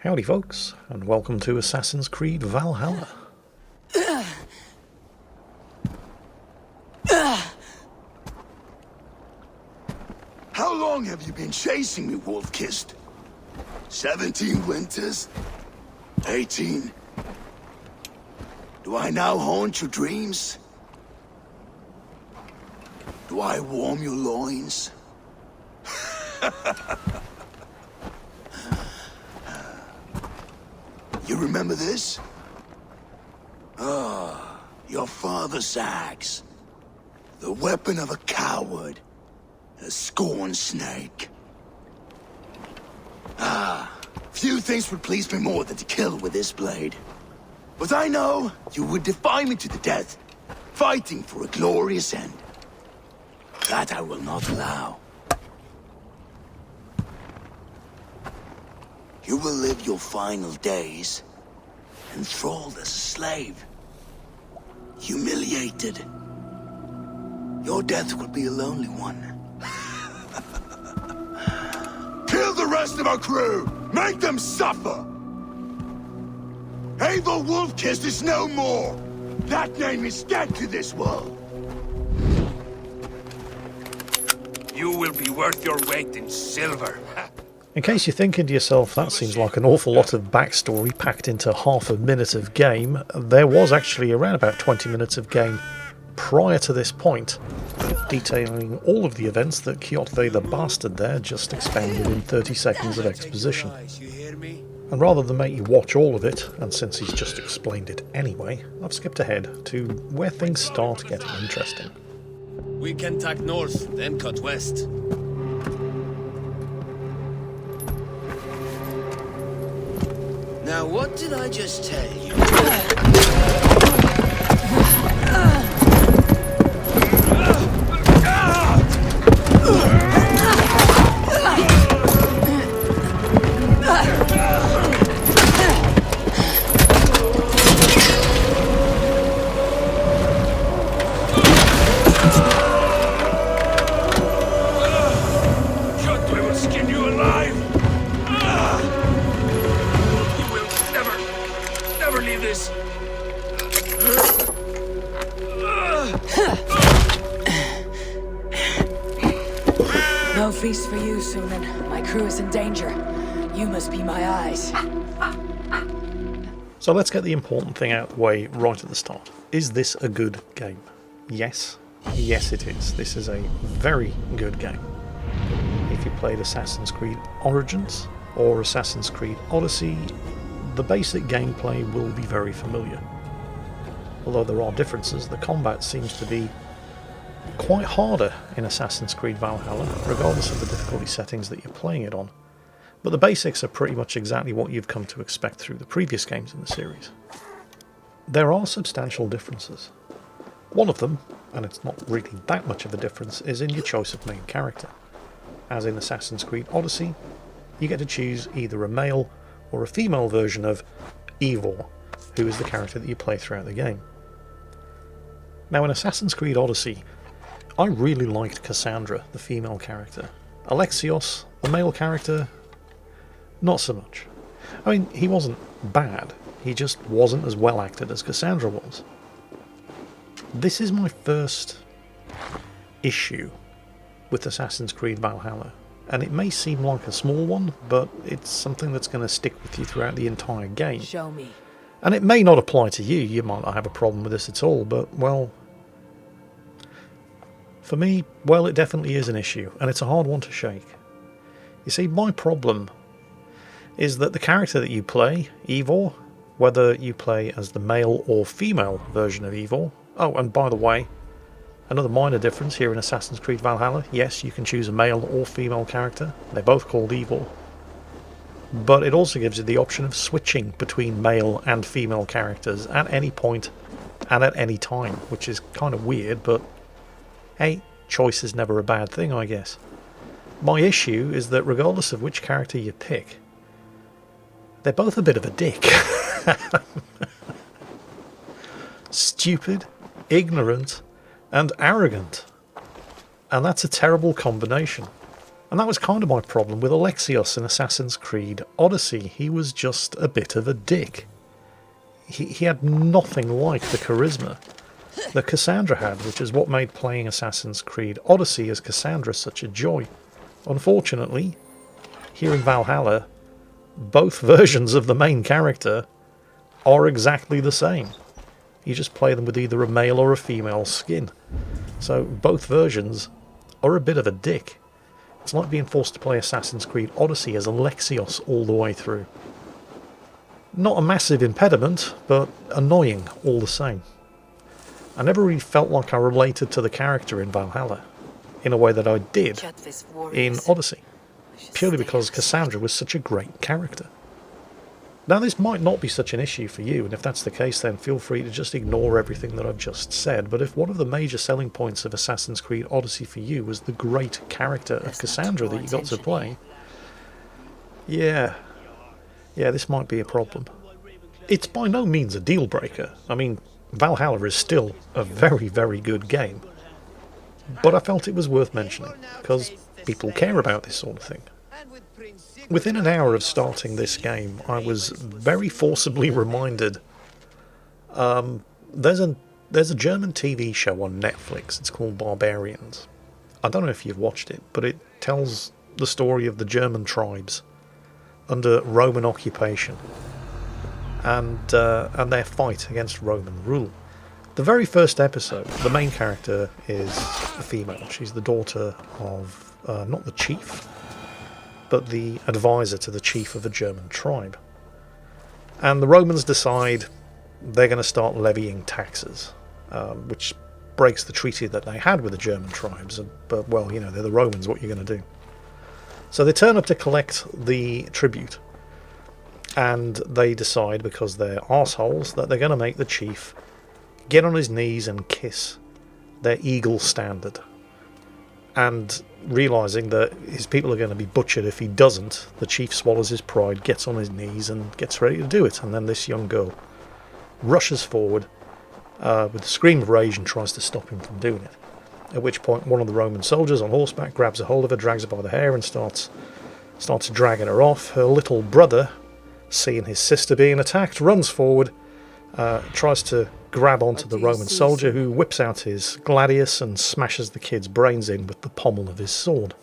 Howdy folks, and welcome to Assassin's Creed Valhalla. How long have you been chasing me, Wolf-Kissed? 17 winters? 18? Do I now haunt your dreams? Do I warm your loins? You remember this? Your father's axe. The weapon of a coward. A scorned snake. Few things would please me more than to kill with this blade. But I know you would defy me to the death, fighting for a glorious end. That I will not allow. You will live your final days enthralled as a slave. Humiliated. Your death will be a lonely one. Kill the rest of our crew! Make them suffer! Abel Wolf-Kissed is no more! That name is dead to this world! You will be worth your weight in silver. In case you're thinking to yourself, that seems like an awful lot of backstory packed into half a minute of game, there was actually around about 20 minutes of game prior to this point, detailing all of the events that Kjotve the bastard there just expanded in 30 seconds of exposition. And rather than make you watch all of it, and since he's just explained it anyway, I've skipped ahead to where things start getting interesting. We can tack north, then cut west. Now what did I just tell you? Kjotve will skin you alive! You will never leave this! No feast for you, Sunan. My crew is in danger. You must be my eyes. So let's get the important thing out of the way right at the start. Is this a good game? Yes. Yes it is. This is a very good game. If you played Assassin's Creed Origins or Assassin's Creed Odyssey, the basic gameplay will be very familiar. Although there are differences, the combat seems to be quite harder in Assassin's Creed Valhalla, regardless of the difficulty settings that you're playing it on. But the basics are pretty much exactly what you've come to expect through the previous games in the series. There are substantial differences. One of them, and it's not really that much of a difference, is in your choice of main character. As in Assassin's Creed Odyssey, you get to choose either a male or a female version of Eivor, who is the character that you play throughout the game. Now in Assassin's Creed Odyssey, I really liked Cassandra, the female character. Alexios, the male character, not so much. I mean, he wasn't bad, he just wasn't as well acted as Cassandra was. This is my first issue with Assassin's Creed Valhalla, and it may seem like a small one, but it's something that's going to stick with you throughout the entire game. Show me. And it may not apply to you, you might not have a problem with this at all, but, well, for me, well, it definitely is an issue, and it's a hard one to shake. You see, my problem is that the character that you play, Eivor, whether you play as the male or female version of Eivor. Oh, and by the way, another minor difference here in Assassin's Creed Valhalla, yes, you can choose a male or female character. They're both called Eivor. But it also gives you the option of switching between male and female characters at any point and at any time, which is kind of weird, but hey, choice is never a bad thing, I guess. My issue is that regardless of which character you pick, they're both a bit of a dick. Stupid, ignorant, and arrogant. And that's a terrible combination. And that was kind of my problem with Alexios in Assassin's Creed Odyssey. He was just a bit of a dick. He had nothing like the charisma that Cassandra had, which is what made playing Assassin's Creed Odyssey as Cassandra such a joy. Unfortunately, here in Valhalla, both versions of the main character are exactly the same. You just play them with either a male or a female skin. So both versions are a bit of a dick. It's like being forced to play Assassin's Creed Odyssey as Alexios all the way through. Not a massive impediment, but annoying all the same. I never really felt like I related to the character in Valhalla in a way that I did in Odyssey, purely because Cassandra was such a great character. Now, this might not be such an issue for you, and if that's the case, then feel free to just ignore everything that I've just said. But if one of the major selling points of Assassin's Creed Odyssey for you was the great character of Cassandra that you got to play, yeah, this might be a problem. It's by no means a deal breaker. I mean, Valhalla is still a very, very good game. But I felt it was worth mentioning, because people care about this sort of thing. Within an hour of starting this game, I was very forcibly reminded. There's a German TV show on Netflix. It's called Barbarians. I don't know if you've watched it, but it tells the story of the German tribes under Roman occupation and their fight against Roman rule. The very first episode, the main character is a female. She's the daughter of not the chief, but the advisor to the chief of a German tribe. And the Romans decide they're going to start levying taxes, which breaks the treaty that they had with the German tribes. But, well, you know, they're the Romans, what are you going to do? So they turn up to collect the tribute, and they decide, because they're arseholes, that they're going to make the chief get on his knees and kiss their eagle standard. And realising that his people are going to be butchered if he doesn't, the chief swallows his pride, gets on his knees and gets ready to do it. And then this young girl rushes forward with a scream of rage and tries to stop him from doing it. At which point one of the Roman soldiers on horseback grabs a hold of her, drags her by the hair and starts dragging her off. Her little brother, seeing his sister being attacked, runs forward, tries to grab onto the Roman soldier, who whips out his gladius and smashes the kid's brains in with the pommel of his sword.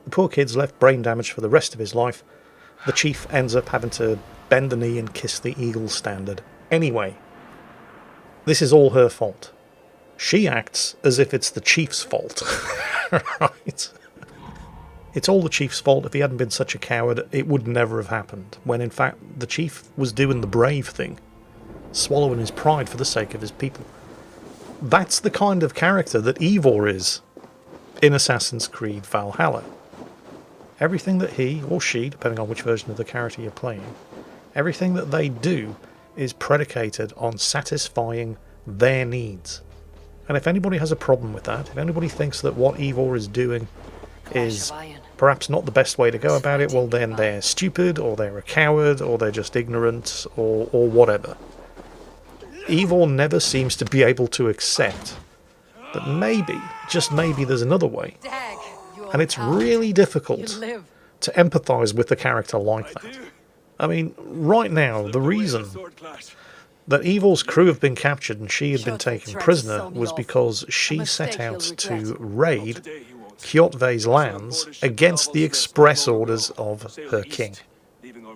The poor kid's left brain damage for the rest of his life. The chief ends up having to bend the knee and kiss the eagle standard. Anyway, this is all her fault. She acts as if it's the chief's fault. Right? It's all the chief's fault. If he hadn't been such a coward, it would never have happened. When in fact, the chief was doing the brave thing, swallowing his pride for the sake of his people. That's the kind of character that Eivor is in Assassin's Creed Valhalla. Everything that he, or she, depending on which version of the character you're playing, everything that they do is predicated on satisfying their needs. And if anybody has a problem with that, if anybody thinks that what Eivor is doing is perhaps not the best way to go about it, well then they're stupid, or they're a coward, or they're just ignorant, or whatever. Eivor never seems to be able to accept that maybe, just maybe, there's another way. And it's really difficult to empathise with a character like that. I mean, right now, the reason that Eivor's crew have been captured and she had been taken prisoner was because she set out to raid Kjotve's lands against the express orders of her king.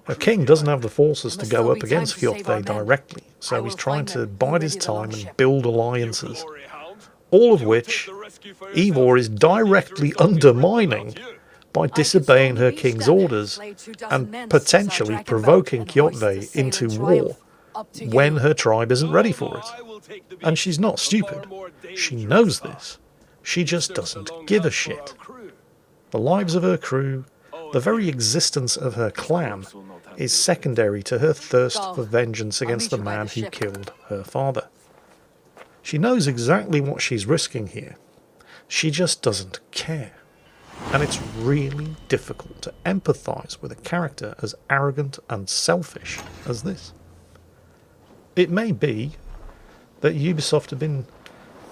Her king doesn't have the forces to go up against Kjotve directly, so he's trying to bide his time and build alliances, all of which Eivor is directly undermining by disobeying her king's orders and potentially provoking Kjotve into war when her tribe isn't ready for it. And she's not stupid. She knows this. She just doesn't give a shit. The lives of her crew, the very existence of her clan, is secondary to her thirst for vengeance against the man who killed her father. She knows exactly what she's risking here. She just doesn't care. And it's really difficult to empathise with a character as arrogant and selfish as this. It may be that Ubisoft have been,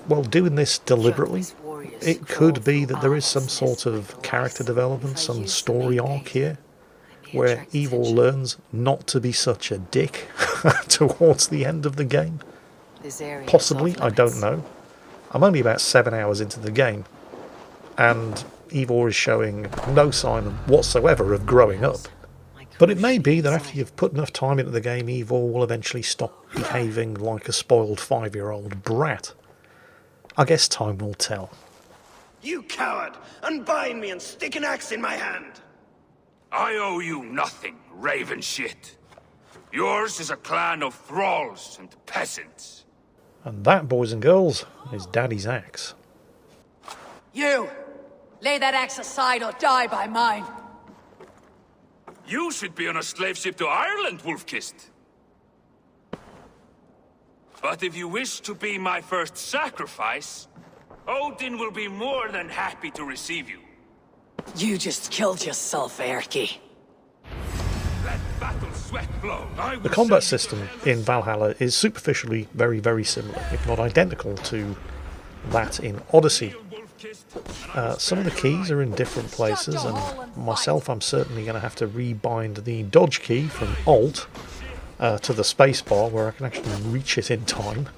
well, doing this deliberately. it could be that there is some sort of character development, some story arc here, where Evil learns not to be such a dick towards the end of the game. Possibly, I don't know. I'm only about 7 hours into the game, and Evil is showing no sign whatsoever of growing up. But it may be that after you've put enough time into the game, Evil will eventually stop behaving like a spoiled 5-year-old brat. I guess time will tell. You coward! Unbind me and stick an axe in my hand! I owe you nothing, raven shit. Yours is a clan of thralls and peasants. And that, boys and girls, is Daddy's axe. You! Lay that axe aside or die by mine! You should be on a slave ship to Ireland, Wolf-Kissed. But if you wish to be my first sacrifice, Odin will be more than happy to receive you. You just killed yourself, Erky. Let battle sweat flow. The combat system in Valhalla is superficially very, very similar, if not identical to that in Odyssey. Some of the keys are in different places, and myself, I'm certainly going to have to rebind the dodge key from Alt to the spacebar, where I can actually reach it in time.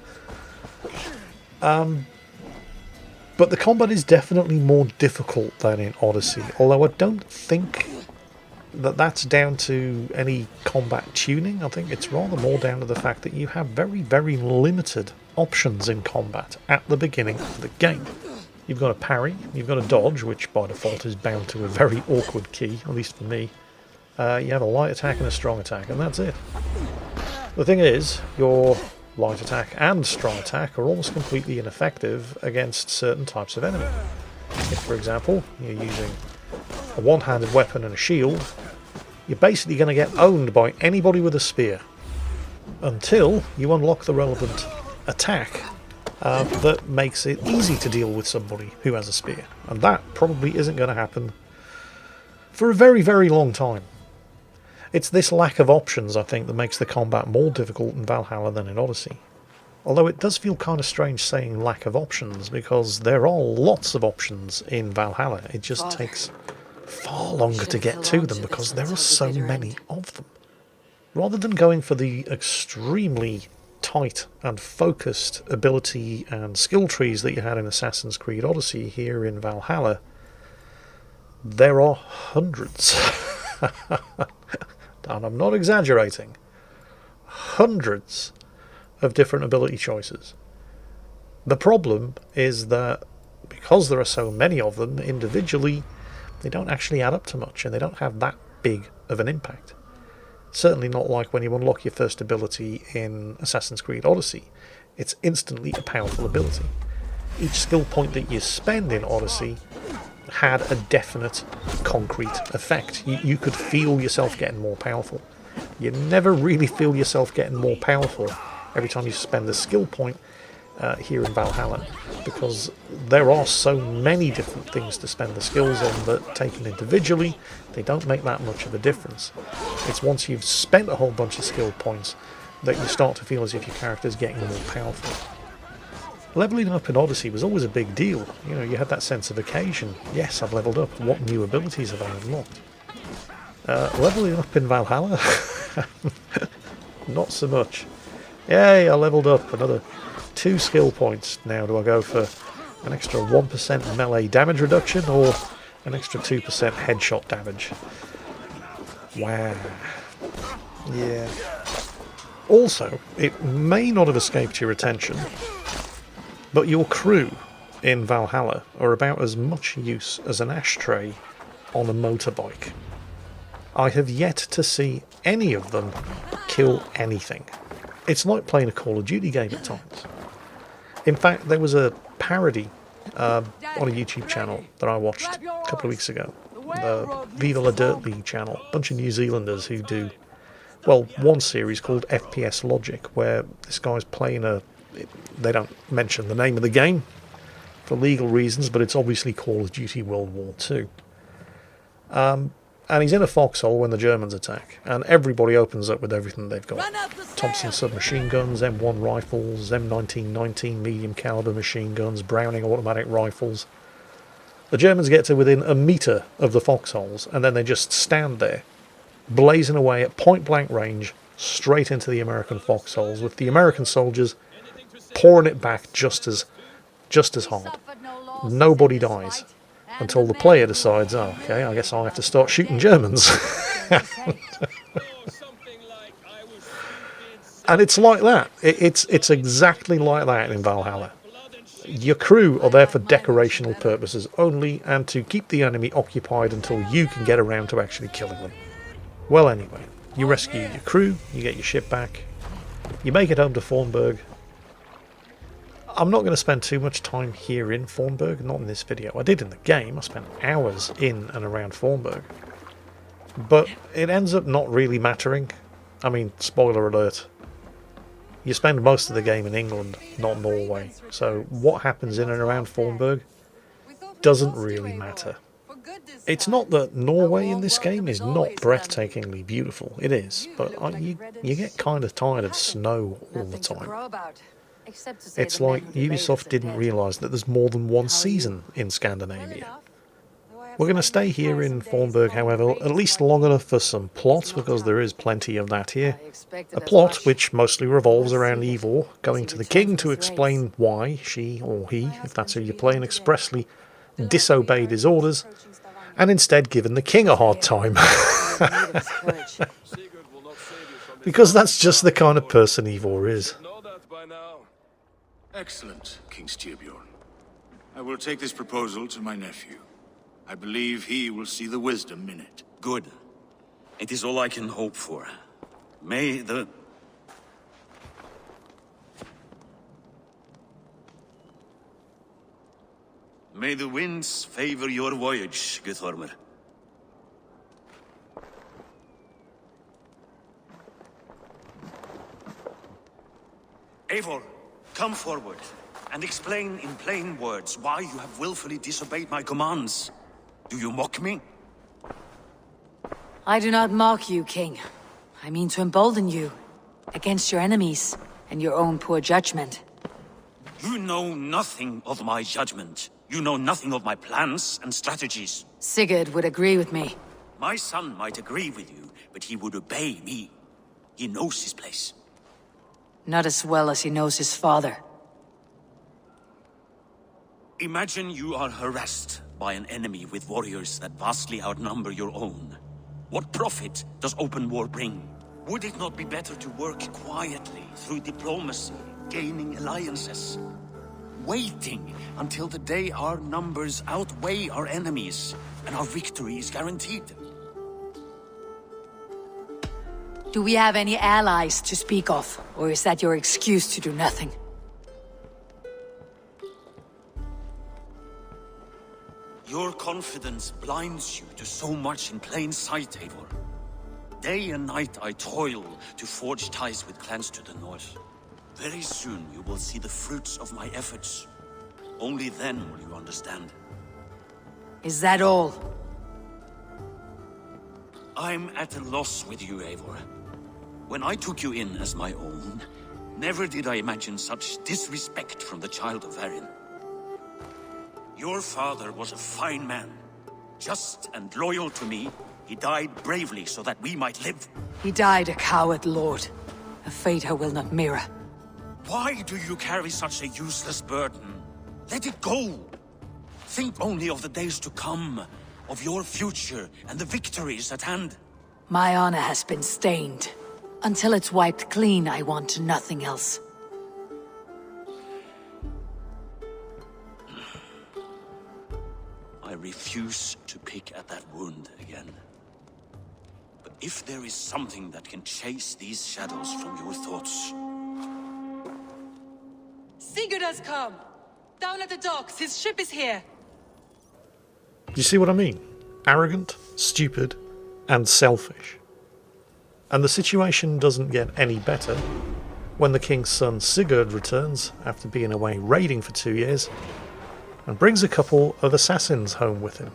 But the combat is definitely more difficult than in Odyssey, although I don't think that that's down to any combat tuning. I think it's rather more down to the fact that you have very, very limited options in combat at the beginning of the game. You've got a parry, you've got a dodge, which by default is bound to a very awkward key, at least for me. You have a light attack and a strong attack, and that's it. The thing is, your light attack and strong attack are almost completely ineffective against certain types of enemy. If, for example, you're using a one-handed weapon and a shield, you're basically going to get owned by anybody with a spear until you unlock the relevant attack that makes it easy to deal with somebody who has a spear. And that probably isn't going to happen for a very, very long time. It's this lack of options, I think, that makes the combat more difficult in Valhalla than in Odyssey. Although it does feel kind of strange saying lack of options, because there are lots of options in Valhalla. It just takes far longer to get to them because there are so many of them. Rather than going for the extremely tight and focused ability and skill trees that you had in Assassin's Creed Odyssey, here in Valhalla, there are hundreds. And I'm not exaggerating. Hundreds of different ability choices. The problem is that because there are so many of them, individually, they don't actually add up to much, and they don't have that big of an impact. Certainly not like when you unlock your first ability in Assassin's Creed Odyssey. It's instantly a powerful ability. Each skill point that you spend in Odyssey had a definite, concrete effect. You could feel yourself getting more powerful. You never really feel yourself getting more powerful every time you spend a skill point here in Valhalla, because there are so many different things to spend the skills on that, taken individually, they don't make that much of a difference. It's once you've spent a whole bunch of skill points that you start to feel as if your character's getting more powerful. Leveling up in Odyssey was always a big deal. You know, you had that sense of occasion. Yes, I've leveled up. What new abilities have I unlocked? Leveling up in Valhalla? Not so much. Yay, I leveled up. Another 2 skill points. Now do I go for an extra 1% melee damage reduction or an extra 2% headshot damage? Wow. Yeah. Also, it may not have escaped your attention, but your crew in Valhalla are about as much use as an ashtray on a motorbike. I have yet to see any of them kill anything. It's like playing a Call of Duty game at times. In fact, there was a parody on a YouTube channel that I watched a couple of weeks ago. The Viva La Dirt League channel. A bunch of New Zealanders who do, well, one series called FPS Logic, where this guy's playing a... They don't mention the name of the game for legal reasons, but it's obviously Call of Duty World War II. And he's in a foxhole when the Germans attack, and everybody opens up with everything they've got. Thompson submachine guns, M1 rifles, M1919 medium caliber machine guns, Browning automatic rifles. The Germans get to within a metre of the foxholes, and then they just stand there, blazing away at point-blank range, straight into the American foxholes, with the American soldiers pouring it back just as hard. Nobody dies until the player decides, oh, okay, I guess I'll have to start shooting Germans. And it's like that. It's exactly like that in Valhalla. Your crew are there for decorational purposes only, and to keep the enemy occupied until you can get around to actually killing them. Well, anyway, you rescue your crew, you get your ship back, you make it home to Fornburg. I'm not going to spend too much time here in Fornburg, not in this video. I did in the game, I spent hours in and around Fornburg. But it ends up not really mattering. I mean, spoiler alert, you spend most of the game in England, not Norway. So what happens in and around Fornburg doesn't really matter. It's not that Norway in this game is not breathtakingly beautiful. It is, but you get kind of tired of snow all the time. It's like Ubisoft didn't realise that there's more than one season in Scandinavia. We're going to stay here in Fornburg, however, at least long enough for some plot, because there is plenty of that here. A plot which mostly revolves around Eivor going to the king to explain why she, or he, if that's who you're playing, expressly disobeyed his orders, and instead given the king a hard time. Because that's just the kind of person Eivor is. Excellent, King Styrbjorn. I will take this proposal to my nephew. I believe he will see the wisdom in it. Good. It is all I can hope for. May the winds favor your voyage, Guthormer. Eivor, come forward and explain in plain words why you have willfully disobeyed my commands. Do you mock me? I do not mock you, King. I mean to embolden you against your enemies and your own poor judgment. You know nothing of my judgment. You know nothing of my plans and strategies. Sigurd would agree with me. My son might agree with you, but he would obey me. He knows his place. Not as well as he knows his father. Imagine you are harassed by an enemy with warriors that vastly outnumber your own. What profit does open war bring? Would it not be better to work quietly through diplomacy, gaining alliances? Waiting until the day our numbers outweigh our enemies and our victory is guaranteed. Do we have any allies to speak of, or is that your excuse to do nothing? Your confidence blinds you to so much in plain sight, Eivor. Day and night I toil to forge ties with clans to the north. Very soon you will see the fruits of my efforts. Only then will you understand. Is that all? I'm at a loss with you, Eivor. When I took you in as my own, never did I imagine such disrespect from the child of Varin. Your father was a fine man. Just and loyal to me, he died bravely so that we might live. He died a coward, Lord. A fate I will not mirror. Why do you carry such a useless burden? Let it go! Think only of the days to come, of your future and the victories at hand. My honor has been stained. Until it's wiped clean, I want nothing else. I refuse to pick at that wound again. But if there is something that can chase these shadows from your thoughts... Sigurd has come! Down at the docks, his ship is here! Do you see what I mean? Arrogant, stupid, and selfish. And the situation doesn't get any better when the king's son Sigurd returns after being away raiding for 2 years and brings a couple of assassins home with him.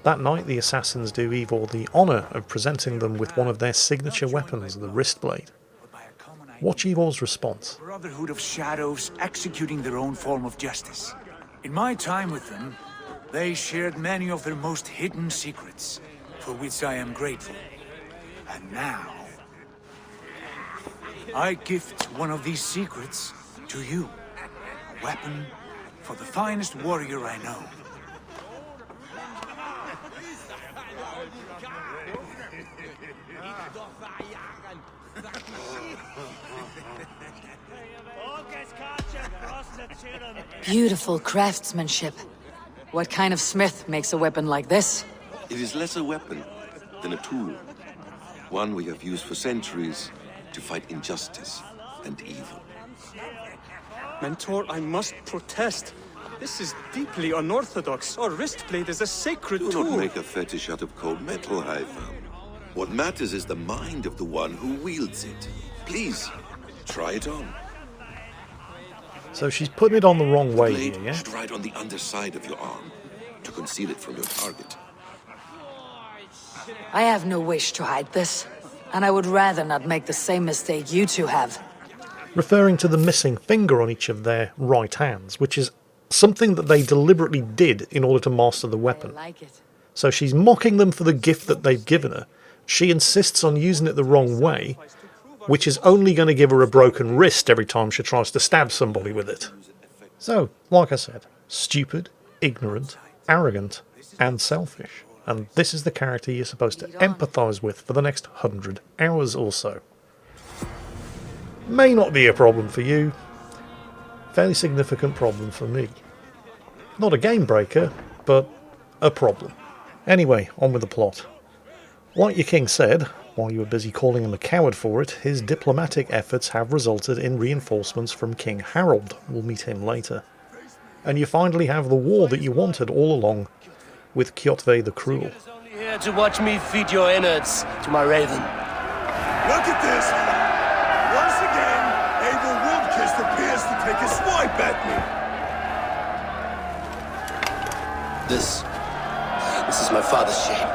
That night the assassins do Eivor the honour of presenting them with one of their signature weapons, the wrist blade. Watch Eivor's response. Brotherhood of Shadows executing their own form of justice. In my time with them, They shared many of their most hidden secrets, for which I am grateful. And now, I gift one of these secrets to you. A weapon for the finest warrior I know. Beautiful craftsmanship. What kind of smith makes a weapon like this? It is less a weapon than a tool. One we have used for centuries to fight injustice and evil. Mentor, I must protest. This is deeply unorthodox. Our wristblade is a sacred Do tool. not make a fetish out of cold metal, Haifa. What matters is the mind of the one who wields it. Please, try it on. So she's putting it on the wrong way Blade here, yeah? should ride on the underside of your arm to conceal it from your target. I have no wish to hide this, and I would rather not make the same mistake you two have. Referring to the missing finger on each of their right hands, which is something that they deliberately did in order to master the weapon. I like it. So she's mocking them for the gift that they've given her. She insists on using it the wrong way, which is only going to give her a broken wrist every time she tries to stab somebody with it. So, like I said, stupid, ignorant, arrogant, and selfish. And this is the character you're supposed to empathise with for the next 100 hours or so. May not be a problem for you. Fairly significant problem for me. Not a game breaker, but a problem. Anyway, on with the plot. Like your king said, while you were busy calling him a coward for it, his diplomatic efforts have resulted in reinforcements from King Harold. We'll meet him later. And you finally have the war that you wanted all along with Kjotve the Cruel. Only here to watch me feed your innards to my raven. Look at this! Once again, Abel Wolfkist appears to take a swipe at me. This is my father's shame.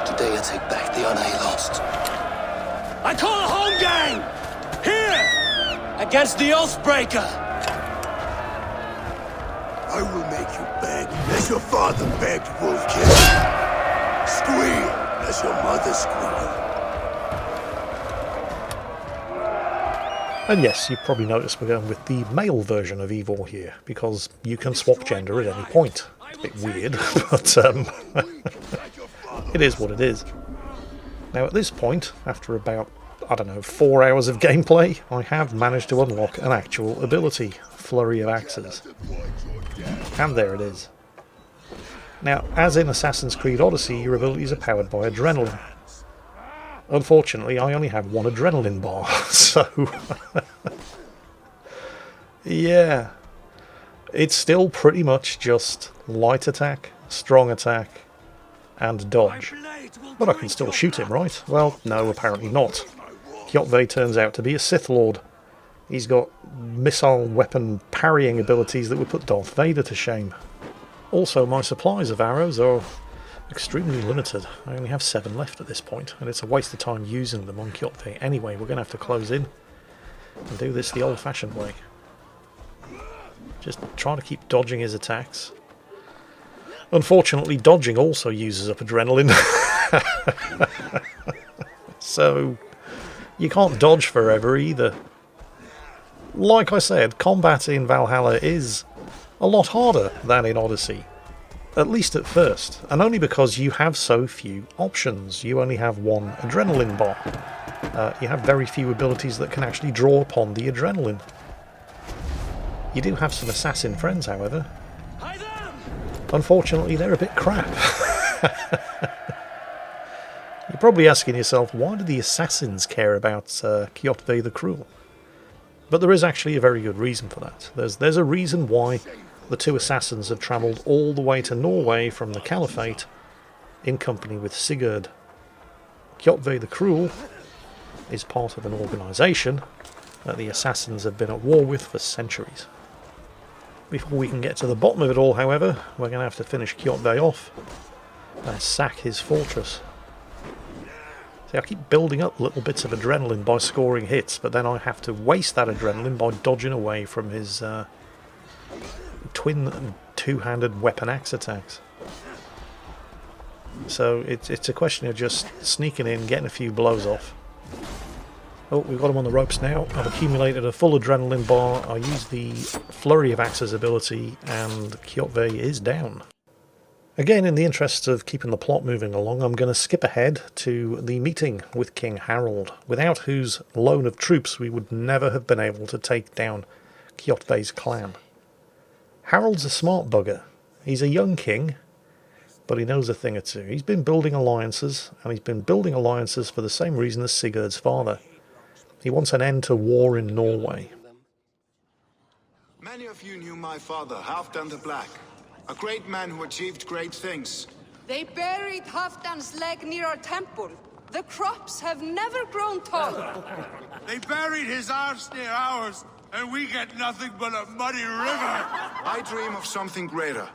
Today I take back the honor he lost. I call a home game! Here! Against the Oathbreaker! I will make you beg as your father begged, Wolfkist. Squeal as your mother squealed. And yes, you've probably noticed we're going with the male version of Ivor here, because you can swap gender at any point. It's a bit weird, but it is what it is. Now at this point, after about, 4 hours of gameplay, I have managed to unlock an actual ability, Flurry of Axes. And there it is. Now, as in Assassin's Creed Odyssey, your abilities are powered by adrenaline. Unfortunately, I only have one adrenaline bar, so... yeah. It's still pretty much just light attack, strong attack, and dodge. But I can still shoot him, right? Well, no, apparently not. Kjotve turns out to be a Sith Lord. He's got missile weapon parrying abilities that would put Darth Vader to shame. Also, my supplies of arrows are extremely limited. I only have 7 left at this point, and it's a waste of time using them on Kjotve. Anyway, we're going to have to close in and do this the old-fashioned way. Just try to keep dodging his attacks. Unfortunately, dodging also uses up adrenaline. So, you can't dodge forever either. Like I said, combat in Valhalla is a lot harder than in Odyssey. At least at first, and only because you have so few options. You only have one adrenaline bar. You have very few abilities that can actually draw upon the adrenaline. You do have some assassin friends, however. Unfortunately, they're a bit crap. You're probably asking yourself, why do the assassins care about Kjotve the Cruel? But there is actually a very good reason for that. There's a reason why the 2 assassins have travelled all the way to Norway from the Caliphate in company with Sigurd. Kjotve the Cruel is part of an organisation that the assassins have been at war with for centuries. Before we can get to the bottom of it all, however, we're going to have to finish Kjotve off and sack his fortress. See, I keep building up little bits of adrenaline by scoring hits, but then I have to waste that adrenaline by dodging away from his two-handed weapon axe attacks. So it's a question of just sneaking in, getting a few blows off. Oh, we've got him on the ropes now. I've accumulated a full adrenaline bar. I use the Flurry of Axes ability, and Kjotve is down. Again, in the interests of keeping the plot moving along, I'm going to skip ahead to the meeting with King Harald, without whose loan of troops we would never have been able to take down Kjotve's clan. Harald's a smart bugger. He's a young king, but he knows a thing or two. He's been building alliances, and he's been building alliances for the same reason as Sigurd's father. He wants an end to war in Norway. Many of you knew my father, Halfdan the Black. A great man who achieved great things. They buried Halfdan's leg near our temple. The crops have never grown taller. They buried his arse near ours, and we get nothing but a muddy river. I dream of something greater.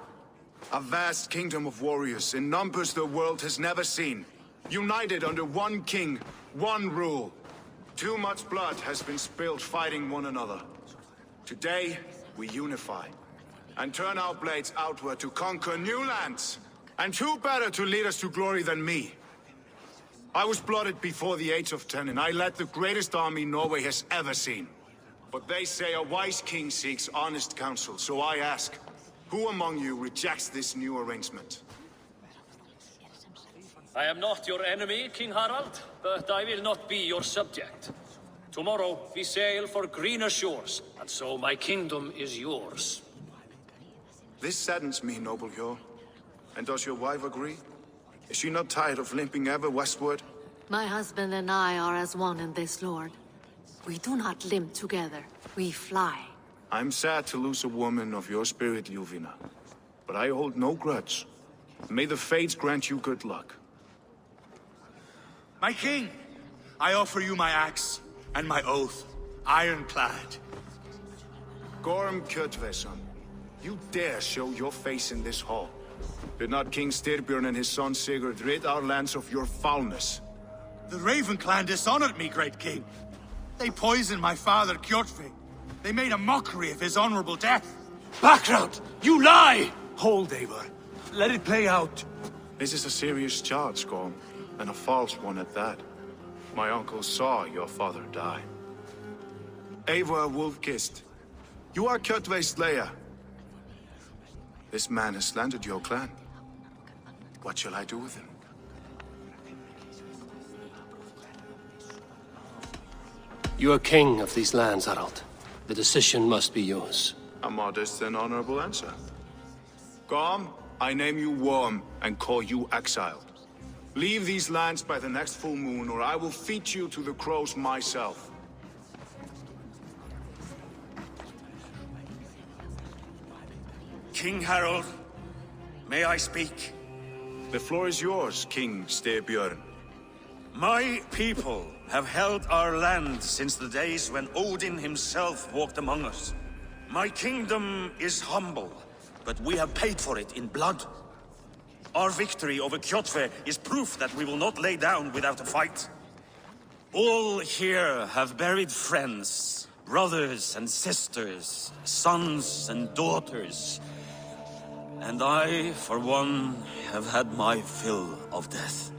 A vast kingdom of warriors in numbers the world has never seen. United under one king, one rule. Too much blood has been spilled fighting one another. Today, we unify. And turn our blades outward to conquer new lands. And who better to lead us to glory than me? I was blooded before the age of 10, and I led the greatest army Norway has ever seen. But they say a wise king seeks honest counsel, so I ask, who among you rejects this new arrangement? I am not your enemy, King Harald, but I will not be your subject. Tomorrow we sail for greener shores, and so my kingdom is yours. This saddens me, noble Hjor. And does your wife agree? Is she not tired of limping ever westward? My husband and I are as one in this, Lord. We do not limp together, we fly. I'm sad to lose a woman of your spirit, Ljuvina. But I hold no grudge. May the fates grant you good luck. My king, I offer you my axe and my oath, ironclad. Gorm Kjotve, son. You dare show your face in this hall. Did not King Styrbjorn and his son Sigurd rid our lands of your foulness? The Raven clan dishonored me, great king. They poisoned my father, Kjotve. They made a mockery of his honorable death. Background! You lie! Hold, Eivor. Let it play out. This is a serious charge, Gorm, and a false one at that. My uncle saw your father die. Eivor Wolf-Kissed, you are Kjotve's slayer. This man has slandered your clan. What shall I do with him? You are king of these lands, Harald. The decision must be yours. A modest and honorable answer. Gorm, I name you Worm and call you exiled. Leave these lands by the next full moon, or I will feed you to the crows myself. King Harald, may I speak? The floor is yours, King Styrbjorn. My people have held our land since the days when Odin himself walked among us. My kingdom is humble, but we have paid for it in blood. Our victory over Kjotve is proof that we will not lay down without a fight. All here have buried friends, brothers and sisters, sons and daughters. And I, for one, have had my fill of death.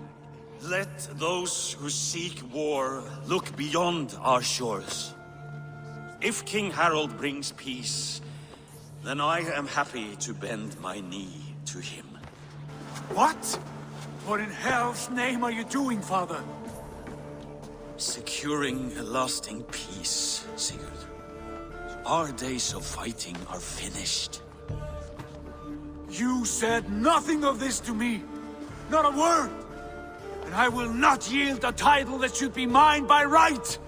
Let those who seek war look beyond our shores. If King Harald brings peace, then I am happy to bend my knee to him. What? What in hell's name are you doing, father? Securing a lasting peace, Sigurd. Our days of fighting are finished. You said nothing of this to me. Not a word. And I will not yield a title that should be mine by right.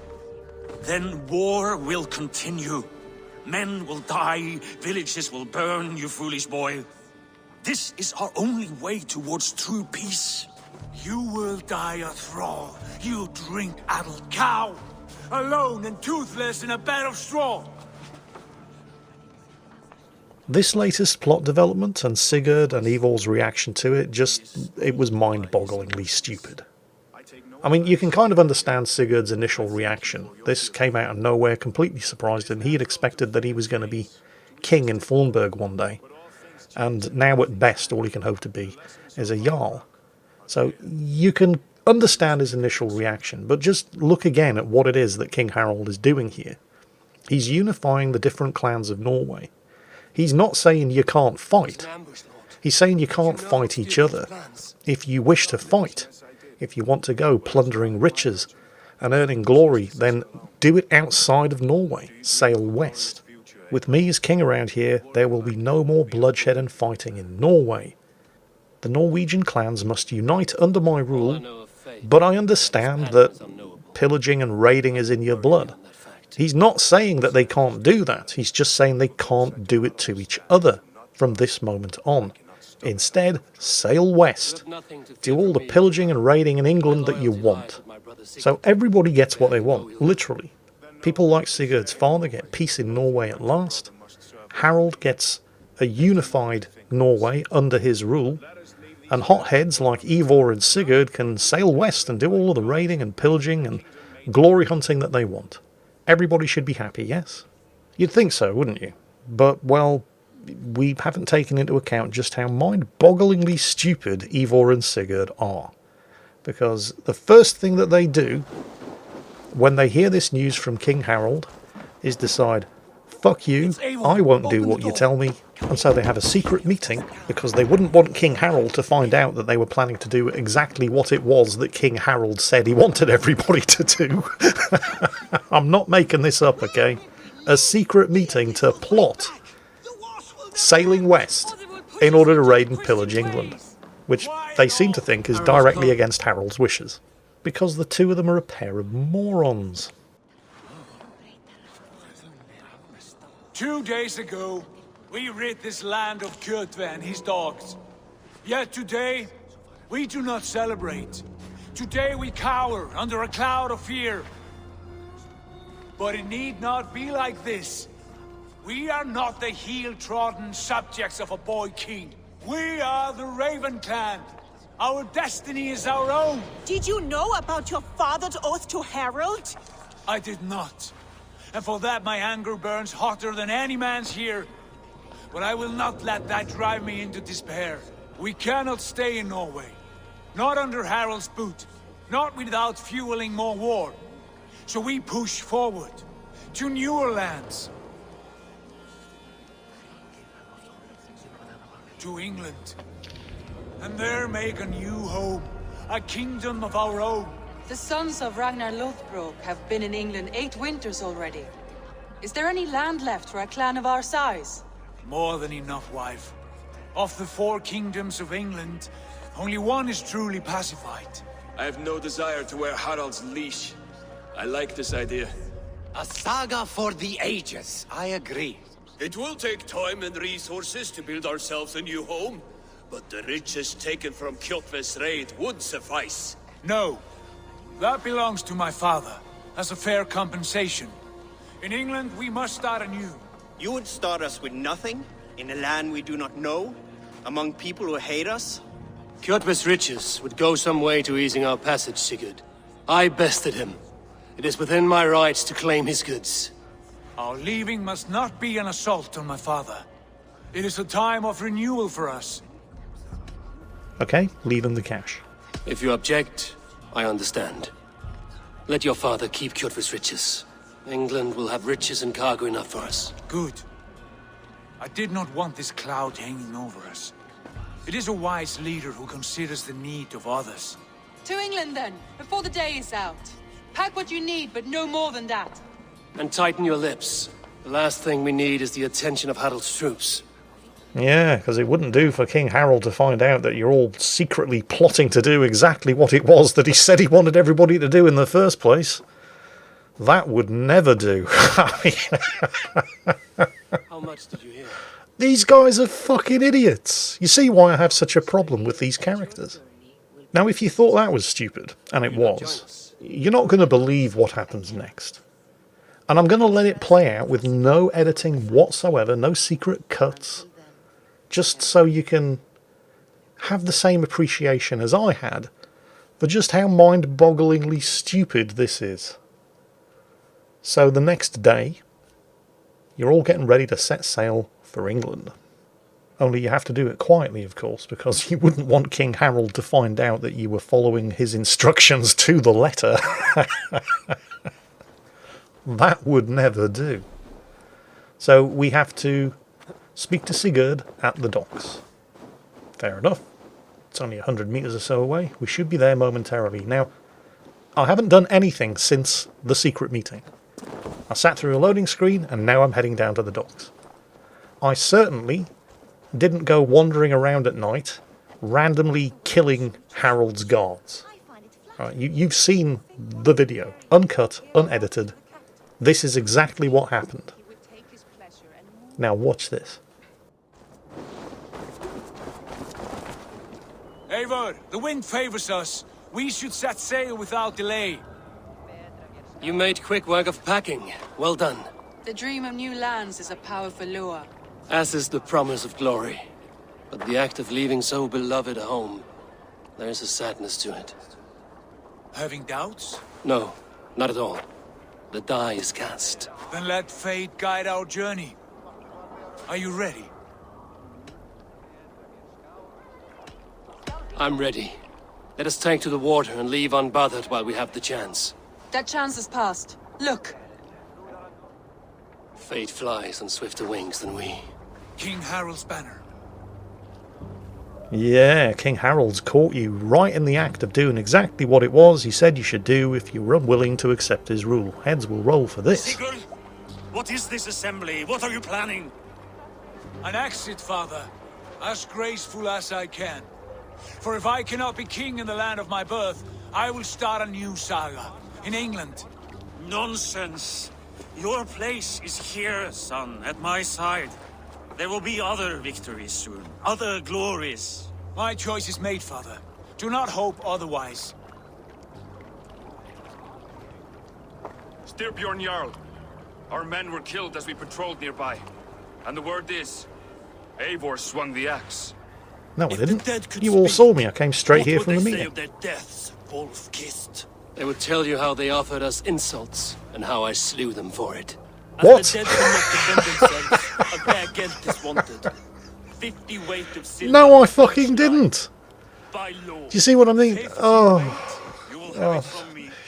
Then war will continue. Men will die, villages will burn, you foolish boy. This is our only way towards true peace. You will die a thrall, you drink-addled cow. Alone and toothless in a bed of straw. This latest plot development and Sigurd and Evil's reaction to it, it was mind-bogglingly stupid. I mean, you can kind of understand Sigurd's initial reaction. This came out of nowhere, completely surprised him. He had expected that he was going to be king in Fornburg one day. and now at best all he can hope to be is a Jarl. So you can understand his initial reaction, but just look again at what it is that King Harald is doing here. He's unifying the different clans of Norway. He's not saying you can't fight. He's saying you can't fight each other. If you wish to fight, if you want to go plundering riches and earning glory, then do it outside of Norway. Sail west. With me as king around here, there will be no more bloodshed and fighting in Norway. The Norwegian clans must unite under my rule, but I understand that pillaging and raiding is in your blood. He's not saying that they can't do that, he's just saying they can't do it to each other from this moment on. Instead, sail west. Do all the pillaging and raiding in England that you want. So everybody gets what they want, literally. People like Sigurd's father get peace in Norway at last. Harald gets a unified Norway under his rule. And hotheads like Eivor and Sigurd can sail west and do all of the raiding and pillaging and glory hunting that they want. Everybody should be happy, yes? You'd think so, wouldn't you? But, well, we haven't taken into account just how mind-bogglingly stupid Eivor and Sigurd are. Because the first thing that they do when they hear this news from King Harald is decide, fuck you, I won't do what you tell me. And so they have a secret meeting because they wouldn't want King Harald to find out that they were planning to do exactly what it was that King Harald said he wanted everybody to do. I'm not making this up, okay? A secret meeting to plot sailing west in order to raid and pillage England, which they seem to think is directly against Harald's wishes, because the two of them are a pair of morons. 2 days ago, we rid this land of Kjotve and his dogs. Yet today, we do not celebrate. Today we cower under a cloud of fear. But it need not be like this. We are not the heel-trodden subjects of a boy king. We are the Raven clan. Our destiny is our own. Did you know about your father's oath to Harald? I did not. And for that my anger burns hotter than any man's here. But I will not let that drive me into despair. We cannot stay in Norway. Not under Harald's boot. Not without fueling more war. So we push forward to newer lands. To England. And there make a new home. A kingdom of our own. The sons of Ragnar Lothbrok have been in England 8 winters already. Is there any land left for a clan of our size? More than enough, wife. Of the 4 kingdoms of England, only one is truly pacified. I have no desire to wear Harald's leash. I like this idea. A saga for the ages, I agree. It will take time and resources to build ourselves a new home, but the riches taken from Kjotve's raid would suffice. No. That belongs to my father, as a fair compensation. In England, we must start anew. You would start us with nothing? In a land we do not know? Among people who hate us? Kjotve's riches would go some way to easing our passage, Sigurd. I bested him. It is within my rights to claim his goods. Our leaving must not be an assault on my father. It is a time of renewal for us. Okay, leave him the cash. If you object, I understand. Let your father keep Kjotve's riches. England will have riches and cargo enough for us. Good. I did not want this cloud hanging over us. It is a wise leader who considers the need of others. To England then, before the day is out. Pack what you need, but no more than that. And tighten your lips. The last thing we need is the attention of Harald's troops. Yeah, because it wouldn't do for King Harald to find out that you're all secretly plotting to do exactly what it was that he said he wanted everybody to do in the first place. That would never do. How much did you hear? These guys are fucking idiots. You see why I have such a problem with these characters. Now, if you thought that was stupid, and it was, you're not going to believe what happens next. And I'm going to let it play out with no editing whatsoever, no secret cuts, just so you can have the same appreciation as I had for just how mind-bogglingly stupid this is. So the next day, you're all getting ready to set sail for England. Only you have to do it quietly, of course, because you wouldn't want King Harold to find out that you were following his instructions to the letter. That would never do. So we have to speak to Sigurd at the docks. Fair enough. It's only 100 metres or so away. We should be there momentarily. Now, I haven't done anything since the secret meeting. I sat through a loading screen and now I'm heading down to the docks. I certainly didn't go wandering around at night, randomly killing Harold's guards. Right, you've seen the video, uncut, unedited. This is exactly what happened. Now watch this. Eivor, the wind favors us. We should set sail without delay. You made quick work of packing. Well done. The dream of new lands is a powerful lure. As is the promise of glory. But the act of leaving so beloved a home, there's a sadness to it. Having doubts? No, not at all. The die is cast. Then let fate guide our journey. Are you ready? I'm ready. Let us take to the water and leave unbothered while we have the chance. That chance is past. Look. Fate flies on swifter wings than we. King Harold's banner. Yeah, King Harold's caught you right in the act of doing exactly what it was he said you should do if you were unwilling to accept his rule. Heads will roll for this. Sigurd, what is this assembly? What are you planning? An exit, father. As graceful as I can. For if I cannot be king in the land of my birth, I will start a new saga. In England. Nonsense. Your place is here, son, at my side. There will be other victories soon. Other glories. My choice is made, father. Do not hope otherwise. Styrbjorn Jarl. Our men were killed as we patrolled nearby. And the word is, Eivor swung the axe. No, I didn't. You all saw me. I came straight here from the meeting. Their deaths, wolf-kissed. They would tell you how they offered us insults and how I slew them for it. What? The dead cannot defend themselves. A bare gent is wanted. 50 weight of silver. No, I fucking didn't. By law. Do you see what I mean? Oh,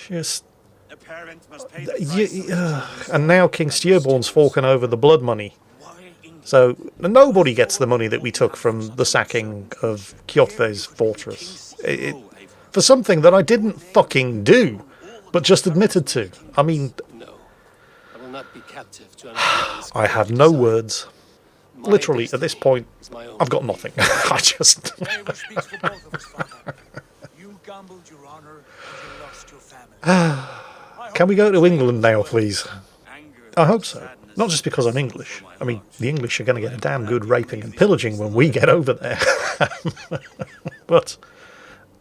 just. And now King Styrbjorn's forking over the blood money. So nobody gets the money that we took from the sacking of Kjotve's fortress. For something that I didn't fucking do, but just admitted to. I mean, I will not be captive to I have no words. Literally, at this point, I've got nothing. I just... Can we go to England now, please? I hope so. Not just because I'm English. I mean, the English are going to get a damn good raping and pillaging when we get over there. But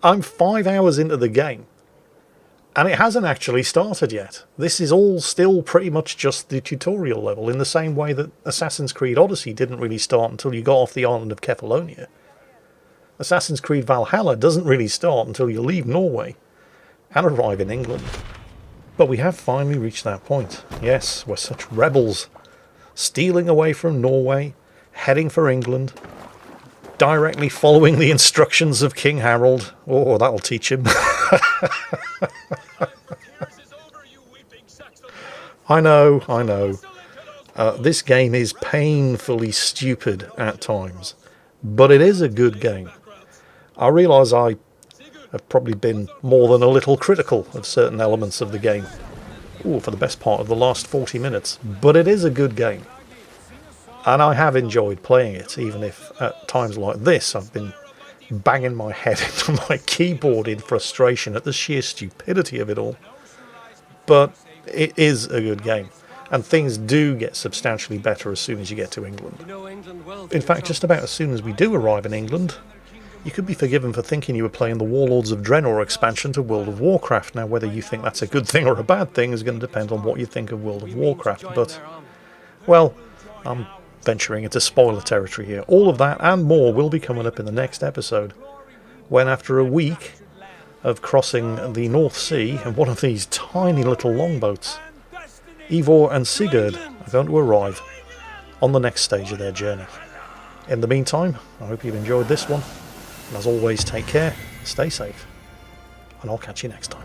I'm 5 hours into the game, and it hasn't actually started yet. This is all still pretty much just the tutorial level, in the same way that Assassin's Creed Odyssey didn't really start until you got off the island of Kefalonia. Assassin's Creed Valhalla doesn't really start until you leave Norway and arrive in England. But we have finally reached that point. Yes, we're such rebels, stealing away from Norway, heading for England, directly following the instructions of King Harold. Oh, that'll teach him. I know. This game is painfully stupid at times, but it is a good game. I realise I have probably been more than a little critical of certain elements of the game. Ooh, for the best part of the last 40 minutes. But it is a good game. And I have enjoyed playing it, even if at times like this I've been banging my head into my keyboard in frustration at the sheer stupidity of it all. But it is a good game. And things do get substantially better as soon as you get to England. In fact, just about as soon as we do arrive in England, you could be forgiven for thinking you were playing the Warlords of Draenor expansion to World of Warcraft. Now, whether you think that's a good thing or a bad thing is going to depend on what you think of World of Warcraft. But, well, I'm venturing into spoiler territory here. All of that and more will be coming up in the next episode, when after a week of crossing the North Sea in one of these tiny little longboats, Eivor and Sigurd are going to arrive on the next stage of their journey. In the meantime, I hope you've enjoyed this one. And as always, take care, stay safe, and I'll catch you next time.